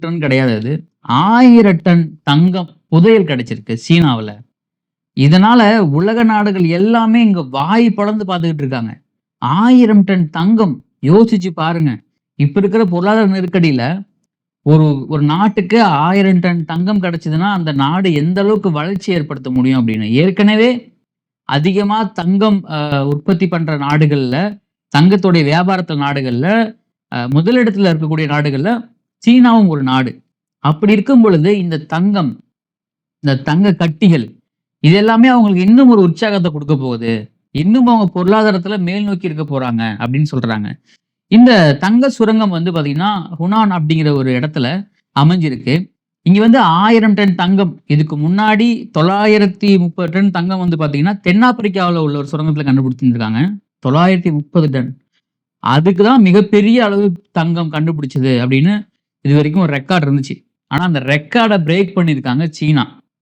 Ton கிடையாது அது. 1000 ton தங்கம் புதையல் கிடைச்சிருக்கு சீனாவுல. இதனால உலக நாடுகள் எல்லாமே இங்க வாய் பொளந்து பார்த்துக்கிட்டு இருக்காங்க. 1000 டன் தங்கம். யோசிச்சு பாருங்க. இப்ப இருக்கிற பொருளாதார நெருக்கடியில ஒரு ஒரு நாட்டுக்கு 1000 டன் தங்கம் கிடைச்சதுன்னா, அந்த நாடு எந்த அளவுக்கு வளர்ச்சி ஏற்படுத்த முடியும் அப்படின்னு. ஏற்கனவே அதிகமா தங்கம் உற்பத்தி பண்ற நாடுகள்ல, தங்கத்துடைய வியாபாரத்துல நாடுகள்ல, முதலிடத்துல இருக்கக்கூடிய நாடுகள்ல சீனாவும் ஒரு நாடு. அப்படி இருக்கும் பொழுது இந்த தங்கம், இந்த தங்க கட்டிகள் இது எல்லாமே அவங்களுக்கு இன்னும் ஒரு உற்சாகத்த குடுக்க போகுது. இன்னும் அவங்க பொருளாதாரத்துல மேல் நோக்கி இருக்க போறாங்க அப்படின்னு சொல்றாங்க. இந்த தங்க சுரங்கம் வந்து பார்த்தீங்கன்னா, ஹுனான் அப்படிங்கிற ஒரு இடத்துல அமைஞ்சிருக்கு. இங்க வந்து 1000 டன் தங்கம். இதுக்கு முன்னாடி 930 டன் தங்கம் வந்து பார்த்தீங்கன்னா, தென்னாப்பிரிக்காவுல உள்ள ஒரு சுரங்கத்துல கண்டுபிடிச்சிருந்திருக்காங்க. 930 டன். அதுக்கு தான் மிகப்பெரிய அளவு தங்கம் கண்டுபிடிச்சது அப்படின்னு இதுவரைக்கும் ஒரு ரெக்கார்ட் இருந்துச்சு. ஆனா அந்த ரெக்கார்ட பிரேக் பண்ணியிருக்காங்க சீனா.